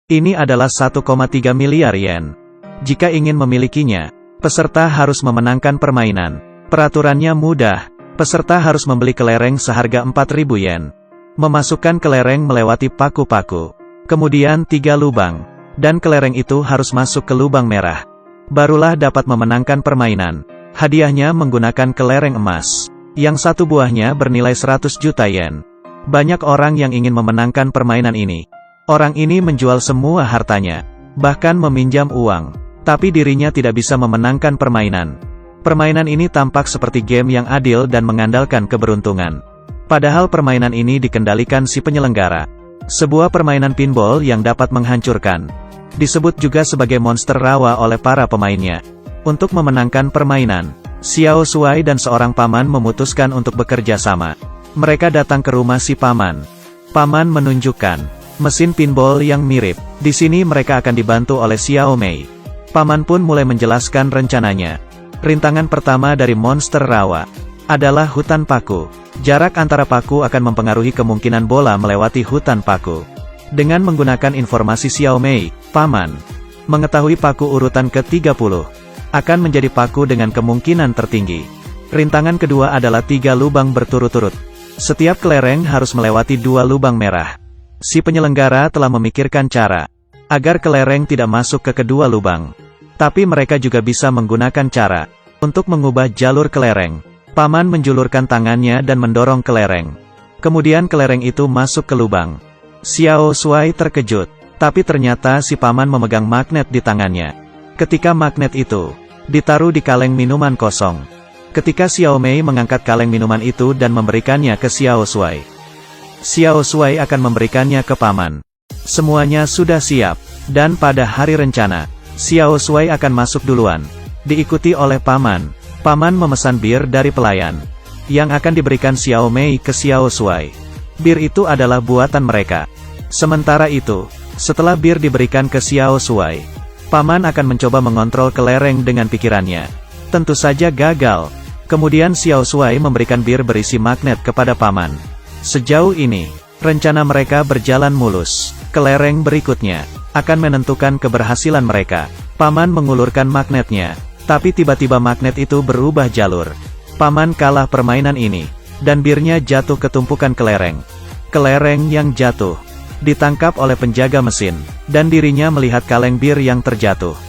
Ini adalah 1,3 miliar yen. Jika ingin memilikinya, peserta harus memenangkan permainan. Peraturannya mudah, peserta harus membeli kelereng seharga 4.000 yen. Memasukkan kelereng melewati paku-paku. Kemudian 3 lubang. Dan kelereng itu harus masuk ke lubang merah. Barulah dapat memenangkan permainan. Hadiahnya menggunakan kelereng emas. Yang satu buahnya bernilai 100 juta yen. Banyak orang yang ingin memenangkan permainan ini. Orang ini menjual semua hartanya. Bahkan meminjam uang. Tapi dirinya tidak bisa memenangkan permainan. Permainan ini tampak seperti game yang adil dan mengandalkan keberuntungan. Padahal permainan ini dikendalikan si penyelenggara. Sebuah permainan pinball yang dapat menghancurkan. Disebut juga sebagai monster rawa oleh para pemainnya. Untuk memenangkan permainan, Xiao Shuai dan seorang paman memutuskan untuk bekerja sama. Mereka datang ke rumah si paman. Paman menunjukkan mesin pinball yang mirip. Di sini mereka akan dibantu oleh Xiao Mei. Paman pun mulai menjelaskan rencananya. Rintangan pertama dari monster rawa adalah hutan paku. Jarak antara paku akan mempengaruhi kemungkinan bola melewati hutan paku. Dengan menggunakan informasi Xiao Mei, paman mengetahui paku urutan ke-30 akan menjadi paku dengan kemungkinan tertinggi. Rintangan kedua adalah 3 lubang berturut-turut. Setiap kelereng harus melewati 2 lubang merah. Si penyelenggara telah memikirkan cara agar kelereng tidak masuk ke kedua lubang. Tapi mereka juga bisa menggunakan cara untuk mengubah jalur kelereng. Paman menjulurkan tangannya dan mendorong kelereng. Kemudian kelereng itu masuk ke lubang. Xiao Shuai terkejut, tapi ternyata si paman memegang magnet di tangannya. Ketika magnet itu ditaruh di kaleng minuman kosong. Ketika Xiao Mei mengangkat kaleng minuman itu dan memberikannya ke Xiao Shuai, Xiao Shuai akan memberikannya ke paman. Semuanya sudah siap, dan pada hari rencana, Xiao Shuai akan masuk duluan, diikuti oleh paman. Paman memesan bir dari pelayan, yang akan diberikan Xiao Mei ke Xiao Shuai. Bir itu adalah buatan mereka. Sementara itu, setelah bir diberikan ke Xiao Shuai, paman akan mencoba mengontrol kelereng dengan pikirannya. Tentu saja gagal. Kemudian Xiao Shuai memberikan bir berisi magnet kepada paman. Sejauh ini, rencana mereka berjalan mulus. Kelereng berikutnya akan menentukan keberhasilan mereka. Paman mengulurkan magnetnya, tapi tiba-tiba magnet itu berubah jalur. Paman kalah permainan ini, dan birnya jatuh ke tumpukan kelereng. Kelereng yang jatuh ditangkap oleh penjaga mesin, dan dirinya melihat kaleng bir yang terjatuh.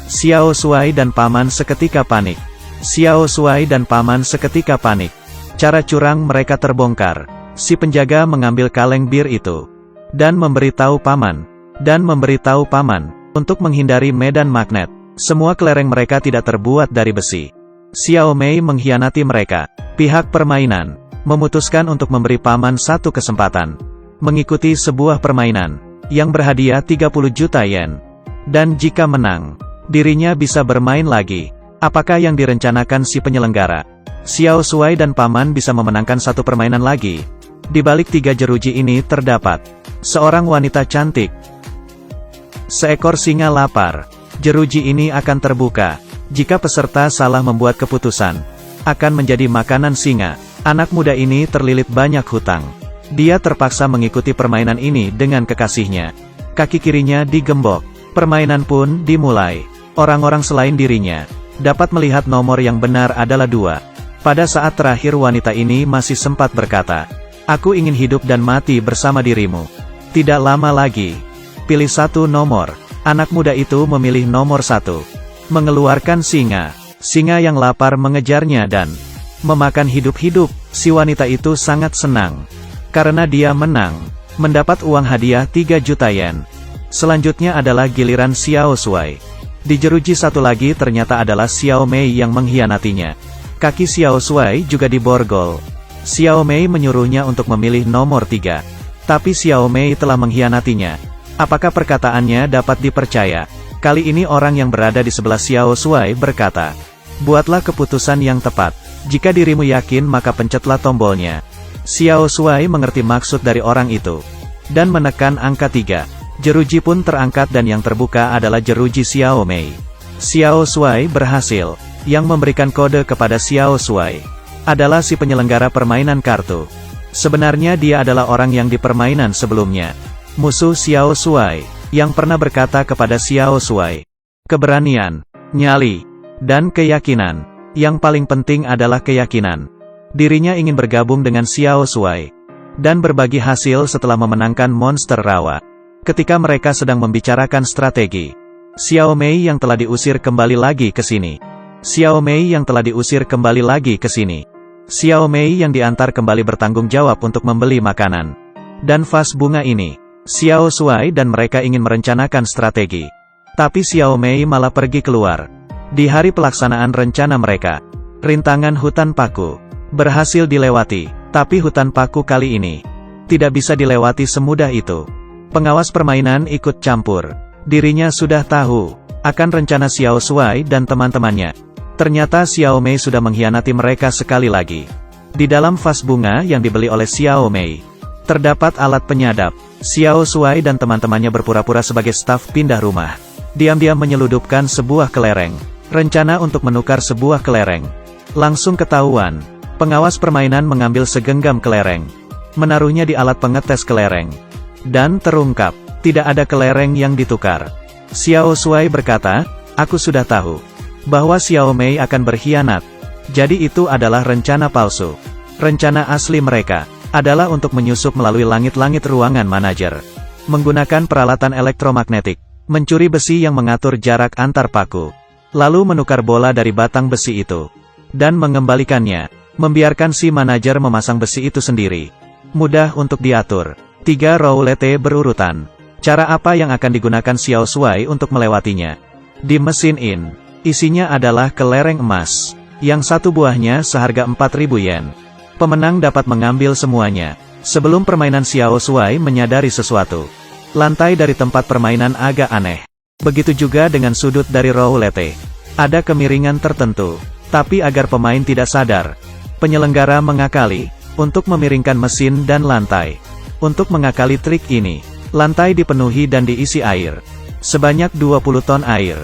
Xiao Shuai dan paman seketika panik. Cara curang mereka terbongkar. Si penjaga mengambil kaleng bir itu dan memberitahu paman untuk menghindari medan magnet. Semua kelereng mereka tidak terbuat dari besi. Xiao Mei mengkhianati mereka. Pihak permainan memutuskan untuk memberi paman satu kesempatan mengikuti sebuah permainan yang berhadiah 30 juta yen. Dan jika menang, dirinya bisa bermain lagi. Apakah yang direncanakan si penyelenggara? Xiao Shuai dan paman bisa memenangkan satu permainan lagi. Di balik 3 jeruji ini terdapat seorang wanita cantik. Seekor singa lapar. Jeruji ini akan terbuka jika peserta salah membuat keputusan. Akan menjadi makanan singa. Anak muda ini terlilit banyak hutang. Dia terpaksa mengikuti permainan ini dengan kekasihnya. Kaki kirinya digembok. Permainan pun dimulai. Orang-orang selain dirinya dapat melihat nomor yang benar adalah 2. Pada saat terakhir wanita ini masih sempat berkata, "Aku ingin hidup dan mati bersama dirimu." Tidak lama lagi. Pilih satu nomor. Anak muda itu memilih nomor 1. Mengeluarkan singa. Singa yang lapar mengejarnya dan memakan hidup-hidup. Si wanita itu sangat senang. Karena dia menang. Mendapat uang hadiah 3 juta yen. Selanjutnya adalah giliran Xiao Shuai. Di jeruji satu lagi ternyata adalah Xiao Mei yang mengkhianatinya. Kaki Xiao Shuai juga diborgol. Xiao Mei menyuruhnya untuk memilih nomor 3. Tapi Xiao Mei telah mengkhianatinya. Apakah perkataannya dapat dipercaya? Kali ini orang yang berada di sebelah Xiao Shuai berkata, "Buatlah keputusan yang tepat. Jika dirimu yakin maka pencetlah tombolnya." Xiao Shuai mengerti maksud dari orang itu, dan menekan angka 3. Jeruji pun terangkat dan yang terbuka adalah jeruji Xiao Mei. Xiao Shuai berhasil. Yang memberikan kode kepada Xiao Shuai adalah si penyelenggara permainan kartu. Sebenarnya dia adalah orang yang di permainan sebelumnya. Musuh Xiao Shuai, yang pernah berkata kepada Xiao Shuai, keberanian, nyali, dan keyakinan. Yang paling penting adalah keyakinan. Dirinya ingin bergabung dengan Xiao Shuai dan berbagi hasil setelah memenangkan monster rawa. Ketika mereka sedang membicarakan strategi, Xiao Mei yang telah diusir kembali lagi ke sini. Xiao Mei yang telah diusir kembali lagi ke sini. Xiao Mei yang diantar kembali bertanggung jawab untuk membeli makanan. Dan vas bunga ini, Xiao Shuai dan mereka ingin merencanakan strategi. Tapi Xiao Mei malah pergi keluar. Di hari pelaksanaan rencana mereka, rintangan hutan paku berhasil dilewati, tapi hutan paku kali ini tidak bisa dilewati semudah itu. Pengawas permainan ikut campur. Dirinya sudah tahu akan rencana Xiao Shuai dan teman-temannya. Ternyata Xiao Mei sudah mengkhianati mereka sekali lagi. Di dalam vas bunga yang dibeli oleh Xiao Mei, terdapat alat penyadap. Xiao Shuai dan teman-temannya berpura-pura sebagai staf pindah rumah. Diam-diam menyeludupkan sebuah kelereng. Rencana untuk menukar sebuah kelereng langsung ketahuan. Pengawas permainan mengambil segenggam kelereng, menaruhnya di alat pengetes kelereng, dan terungkap, tidak ada kelereng yang ditukar. Xiao Shuai berkata, aku sudah tahu bahwa Xiao Mei akan berkhianat. Jadi itu adalah rencana palsu. Rencana asli mereka adalah untuk menyusup melalui langit-langit ruangan manajer, menggunakan peralatan elektromagnetik, mencuri besi yang mengatur jarak antar paku, lalu menukar bola dari batang besi itu, dan mengembalikannya. Membiarkan si manajer memasang besi itu sendiri. Mudah untuk diatur. 3 roulette berurutan. Cara apa yang akan digunakan Xiao Shuai untuk melewatinya? Di mesin in, isinya adalah kelereng emas, yang satu buahnya seharga 4.000 yen. Pemenang dapat mengambil semuanya. Sebelum permainan Xiao Shuai menyadari sesuatu. Lantai dari tempat permainan agak aneh. Begitu juga dengan sudut dari roulette. Ada kemiringan tertentu. Tapi agar pemain tidak sadar, penyelenggara mengakali untuk memiringkan mesin dan lantai. Untuk mengakali trik ini, lantai dipenuhi dan diisi air. Sebanyak 20 ton air.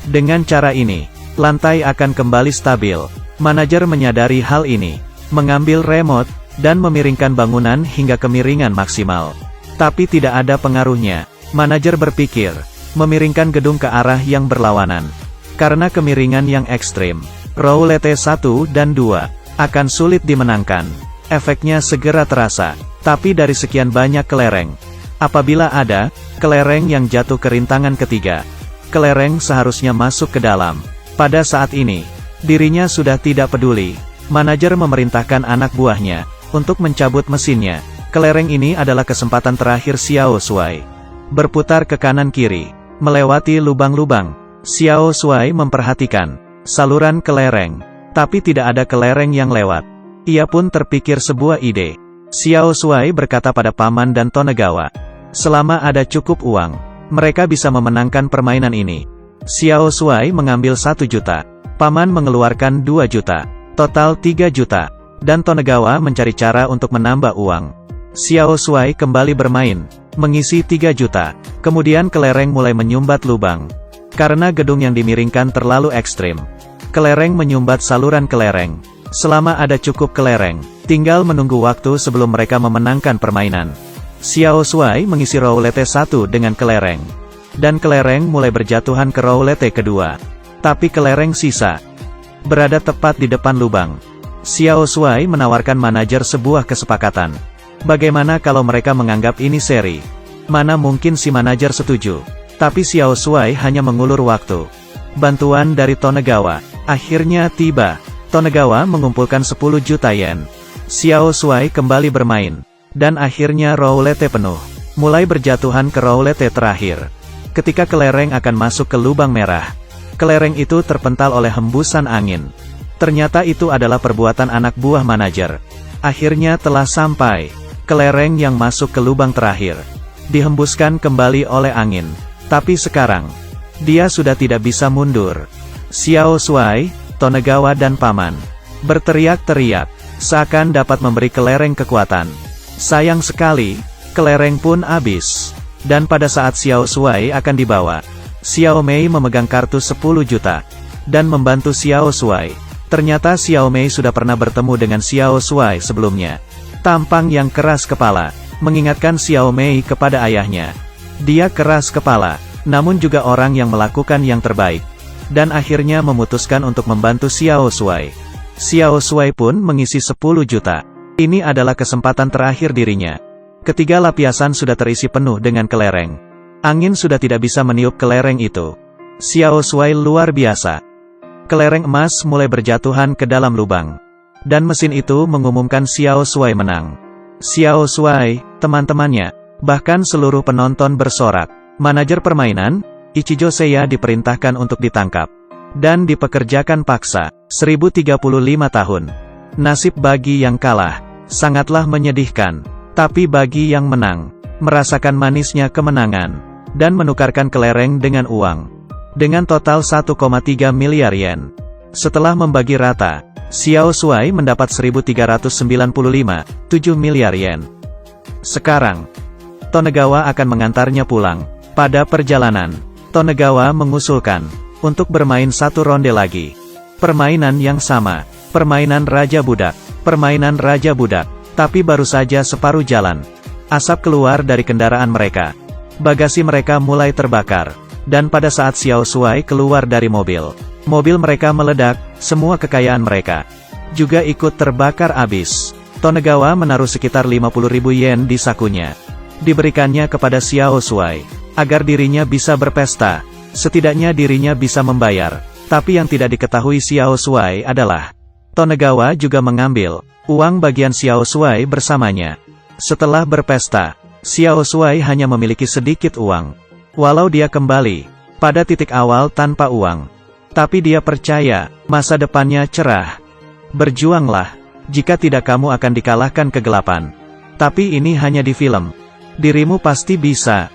Dengan cara ini, lantai akan kembali stabil. Manajer menyadari hal ini, mengambil remote, dan memiringkan bangunan hingga kemiringan maksimal. Tapi tidak ada pengaruhnya. Manajer berpikir, memiringkan gedung ke arah yang berlawanan. Karena kemiringan yang ekstrim, roulette 1 dan 2 akan sulit dimenangkan. Efeknya segera terasa. Tapi dari sekian banyak kelereng, apabila ada kelereng yang jatuh ke rintangan ketiga, kelereng seharusnya masuk ke dalam. Pada saat ini, dirinya sudah tidak peduli. Manajer memerintahkan anak buahnya untuk mencabut mesinnya. Kelereng ini adalah kesempatan terakhir Xiao Shuai. Berputar ke kanan kiri, melewati lubang-lubang. Xiao Shuai memperhatikan saluran kelereng, tapi tidak ada kelereng yang lewat. Ia pun terpikir sebuah ide. Xiao Shuai berkata pada Paman dan Tonegawa, selama ada cukup uang, mereka bisa memenangkan permainan ini. Xiao Shuai mengambil 1 juta. Paman mengeluarkan 2 juta. Total 3 juta. Dan Tonegawa mencari cara untuk menambah uang. Xiao Shuai kembali bermain, mengisi 3 juta. Kemudian kelereng mulai menyumbat lubang. Karena gedung yang dimiringkan terlalu ekstrim, kelereng menyumbat saluran kelereng. Selama ada cukup kelereng, tinggal menunggu waktu sebelum mereka memenangkan permainan. Xiao Shuai mengisi roulette 1 dengan kelereng. Dan kelereng mulai berjatuhan ke roulette kedua. Tapi kelereng sisa berada tepat di depan lubang. Xiao Shuai menawarkan manajer sebuah kesepakatan. Bagaimana kalau mereka menganggap ini seri? Mana mungkin si manajer setuju. Tapi Xiao Shuai hanya mengulur waktu. Bantuan dari Tonegawa akhirnya tiba. Tonegawa mengumpulkan 10 juta yen. Xiao Shuai kembali bermain. Dan akhirnya roulette penuh. Mulai berjatuhan ke roulette terakhir. Ketika kelereng akan masuk ke lubang merah, kelereng itu terpental oleh hembusan angin. Ternyata itu adalah perbuatan anak buah manajer. Akhirnya telah sampai. Kelereng yang masuk ke lubang terakhir dihembuskan kembali oleh angin. Tapi sekarang, dia sudah tidak bisa mundur. Xiao Shuai, Tonegawa dan Paman berteriak-teriak, seakan dapat memberi kelereng kekuatan. Sayang sekali, kelereng pun habis. Dan pada saat Xiao Shuai akan dibawa, Xiao Mei memegang kartu 10 juta, dan membantu Xiao Shuai. Ternyata Xiao Mei sudah pernah bertemu dengan Xiao Shuai sebelumnya. Tampang yang keras kepala, mengingatkan Xiao Mei kepada ayahnya. Dia keras kepala, namun juga orang yang melakukan yang terbaik. Dan akhirnya memutuskan untuk membantu Xiao Shuai. Xiao Shuai pun mengisi 10 juta. Ini adalah kesempatan terakhir dirinya. Ketiga lapisan sudah terisi penuh dengan kelereng. Angin sudah tidak bisa meniup kelereng itu. Xiao Shuai luar biasa. Kelereng emas mulai berjatuhan ke dalam lubang. Dan mesin itu mengumumkan Xiao Shuai menang. Xiao Shuai, teman-temannya, bahkan seluruh penonton bersorak. Manajer permainan, Ichijo Seiya diperintahkan untuk ditangkap. Dan dipekerjakan paksa, 1035 tahun. Nasib bagi yang kalah, sangatlah menyedihkan. Tapi bagi yang menang, merasakan manisnya kemenangan. Dan menukarkan kelereng dengan uang. Dengan total 1,3 miliar yen. Setelah membagi rata, Xiao Shuai mendapat 1.395,7 miliar yen. Sekarang, Tonegawa akan mengantarnya pulang. Pada perjalanan, Tonegawa mengusulkan untuk bermain satu ronde lagi. Permainan yang sama, permainan Raja Budak, permainan Raja Budak. Tapi baru saja separuh jalan, asap keluar dari kendaraan mereka. Bagasi mereka mulai terbakar. Dan pada saat Xiao Shuai keluar dari mobil, mobil mereka meledak, semua kekayaan mereka juga ikut terbakar habis. Tonegawa menaruh sekitar 50.000 yen di sakunya. Diberikannya kepada Xiao Shuai, agar dirinya bisa berpesta. Setidaknya dirinya bisa membayar. Tapi yang tidak diketahui Xiao Shuai adalah, Tonegawa juga mengambil uang bagian Xiao Shuai bersamanya. Setelah berpesta, Xiao Shuai hanya memiliki sedikit uang. Walau dia kembali pada titik awal tanpa uang. Tapi dia percaya, masa depannya cerah. Berjuanglah, jika tidak kamu akan dikalahkan kegelapan. Tapi ini hanya di film. Dirimu pasti bisa.